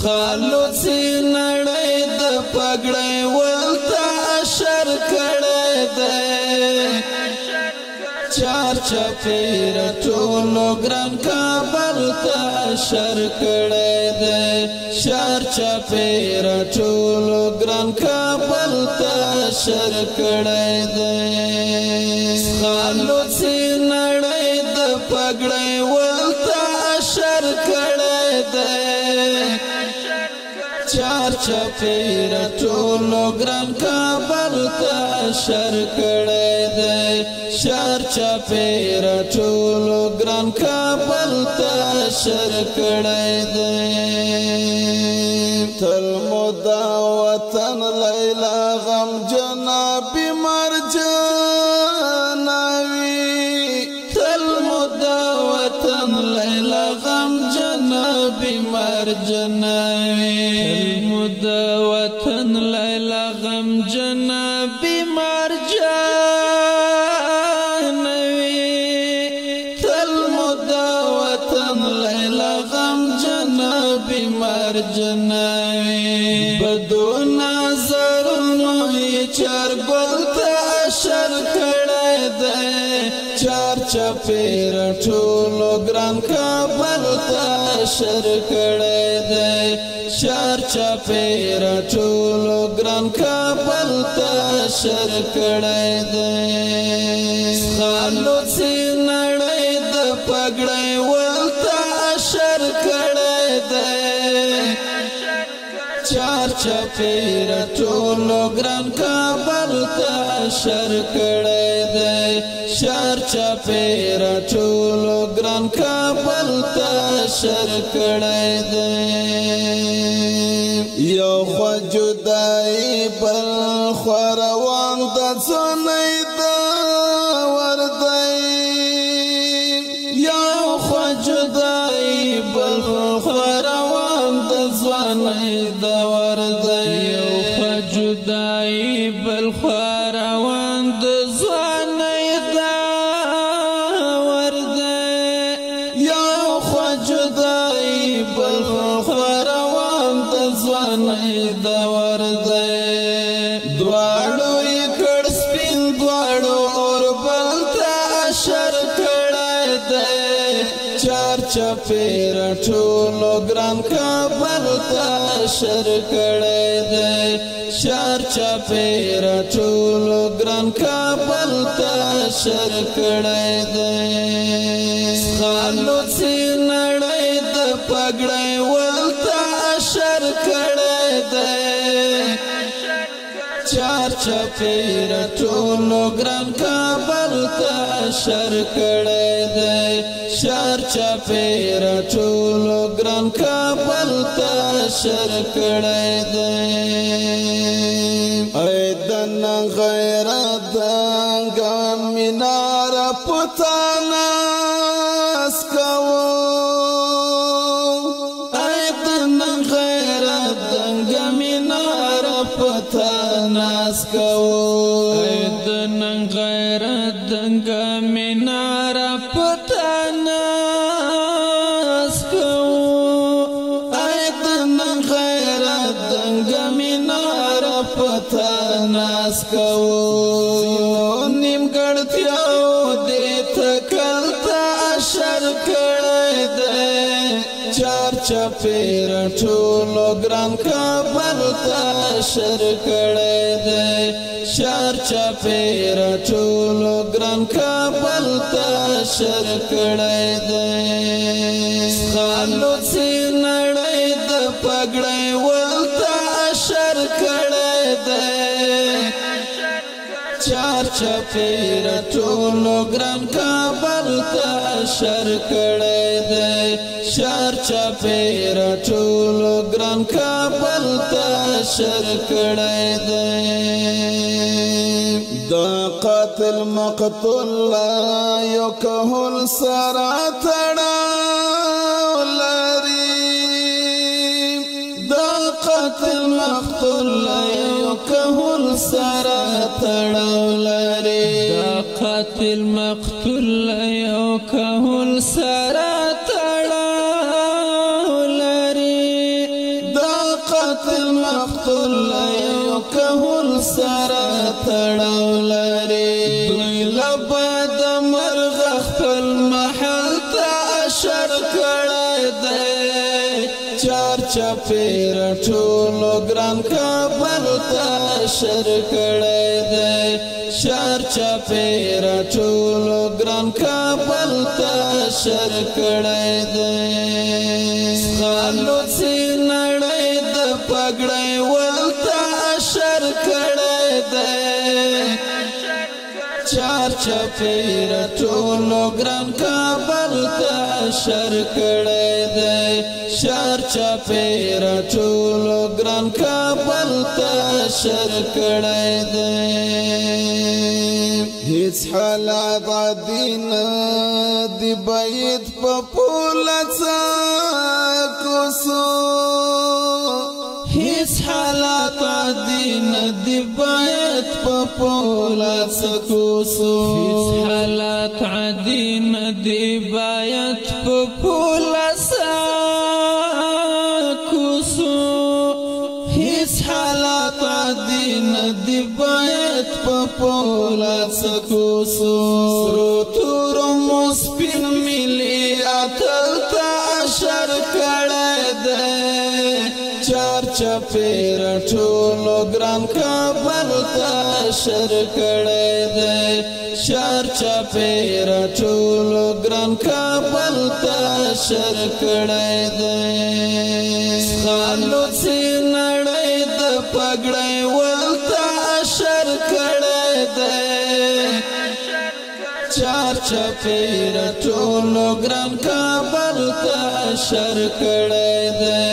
خالد سی نړۍ د پګړۍ ولتا اشر کړی دی چار چپیر ټولو ګران کابل ته اشر کړی دی چار چپیر ټولو ګران کابل ته اشر کړی دی خالد سی نړۍ د پګړۍ ولتا اشر کړی دی چار چپیر ټولو ګران کابل ته اشر کړی دی چار چپیر ټولو ګران کابل ته اشر کړی دی تل مودا وطن لیلا غم جناب مرجانوي تل مودا وطن لیلا غم جناب مرجانوي مودا وطن لیلا غم جناب مرجانوي تل مودا وطن لیلا غم جناب مرجانوي بدو نظرونو چار ګل ته اشر کړی دی چار چپیر ټولو ګران کابل ته اشر کړی دی چار چپیر ټولو ګران کابل ته اشر کړی دی خالد سی نړۍ د پګړۍ ولتا اشر کړی دی چار چپیر ټولو ګران کابل ته اشر کړی دی چار چپیر ټولو ګران کابل ته اشر کړی دی یو خوا جدائی بل خوا روان د ځوانۍ د وردی یو خوا جدائی بل خوا روان د ځوانۍ د وردی یو خوا جدائی بل خوا روان د ځوانۍ د وردی یو خوا جدائی بل خوا روان د ځوانۍ د وردی دواړو یې کړ سپین دواړو اور بل ته اشر کړی دی چار چپیر ټولو ګران کابل ته اشر کړی دی چار چپیر ټولو ګران کابل ته اشر کړی دی خالد سی نړۍ د پګړۍ ولتا اشر کړی دی چار چپیر ټولو ګران کابل ته اشر کړی دی چار چپیر ټولو ګران کابل ته اشر کړی دی ای دنا غیرت دنګا مینار پتانا اسکو ای دنا غیرت دنګا مینار پتانا اسکو ای دنا غیرت دنګا مینار پتانا اسکو ای دنا غیرت دنګا مینار پتانا اسکو نیم ګړتیاو دې تکل ته اشر کړی دی چار چپیر ټولو ګران کابل ته اشر کړی دی چار چپیر ټولو ګران کابل ته اشر کړی دی خالد سی نړۍ د پګړۍ ولتا اشر کړی دی چار چپیر ټولو ګران کابل ته اشر کړی دی چار چپیر ټولو ګران کابل ته اشر کړی دی د قاتل مقتول یو کهول سره تړاو لري د قاتل مقتول یو کهول سره تړاو لري د قاتل مقتول یو کهول سره تړاو لري د قتل مقتول یو کهول سره تړاو لري دوی لبا د مرغ خپل محل ته اشر کړی دی چار چاپیره ټولو ګران کابل ته اشر کړی دی چار چاپیره ټولو ګران کابل ته اشر کړی دی خالوڅي نړۍ د پګړۍ ولته اشر کړی دی چار چاپیره ټولو ګران کابل ته اشر کړی دی چار چاپیره ټولو ګران کابل ته اشر کړی دی هیڅ حالات عادي نه دی باید په پوله څاکوسو هیڅ حالات عادي نه دی باید په پوله څاکوسو هیڅ حالات عادي نه دی باید په پوله څاکوسو هیڅ حالات عادي نه دی باید په پوله څاکوسو سرو تورو مو سپین ملي اتل ته اشر کړی دی چار چاپیره ټولو ګران کابل ته اشر کړی دی چار چاپیره ټولو ګران کابل ته اشر کړی دی خالوڅي نړۍ د پګړۍ ولته اشر کړی دی چار چاپیره ټولو ګران کابل ته اشر کړی دی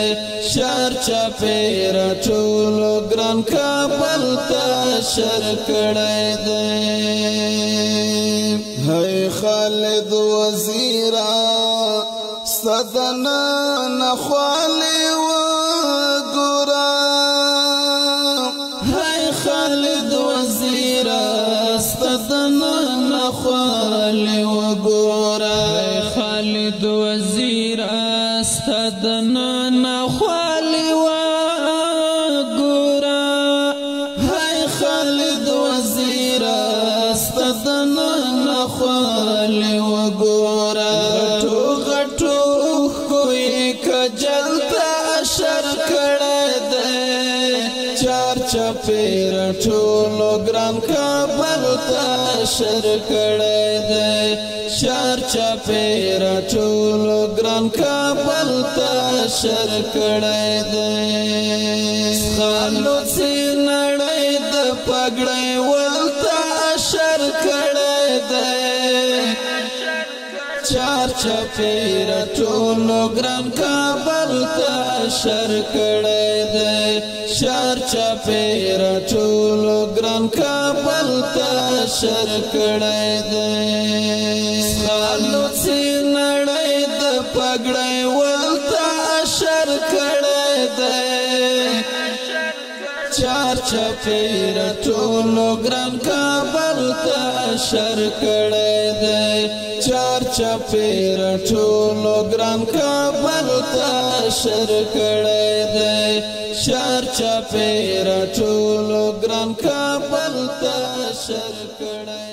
چار چاپیره ټولو ګران کابل ته اشر کړی دی هی خالد وزیرا ستدنا نخوالی وګورا هی خالد وزیرا ستدنا نخوالی وګورا هی خالد وزیرا ستدنا نخوالی وګورا هی خالد وزیرا ستدنا نخوالی وګورا غټو غټو کوی کجل ته اشر کړی دی چار چاپیره ټولو ګران کابل ته اشر کړی دی چار چاپیره ټولو ګران کابل ته اشر کړی دی خالوڅي نړۍ د پګړۍ ولته اشر کړی دی چار چاپیره ټولو ګران کابل ته اشر کړی دی چار چاپیره ټولو ګران کابل ته اشر کړی دی خالوڅي نړۍ د پګړۍ ولته اشر کړی دی چار چاپیره ټولو ګران کابل ته اشر کړی دی چار چاپیره ټولو ګران کابل ته اشر کړی دی چار چاپیره ټولو ګران کابل ته اشر کړی